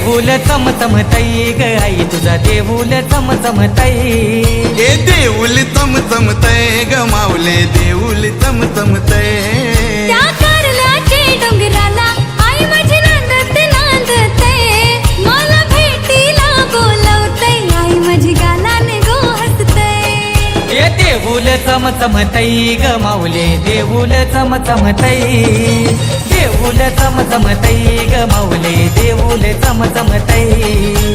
देऊल चमचमतई ग आई तुझा देऊल चमचमतई हे देऊल चमचमतय ग माऊले देऊल चमचमतय त्या कारल्याचे डोंगराला आई माझी नांदते नांदते मला भेटीला बोलवते आई माझी गालाने गो हसते हे देऊल चमचमतई ग माऊले देऊल चमचमतई देऊल चमचमतई ग माऊले देऊल चमचमतई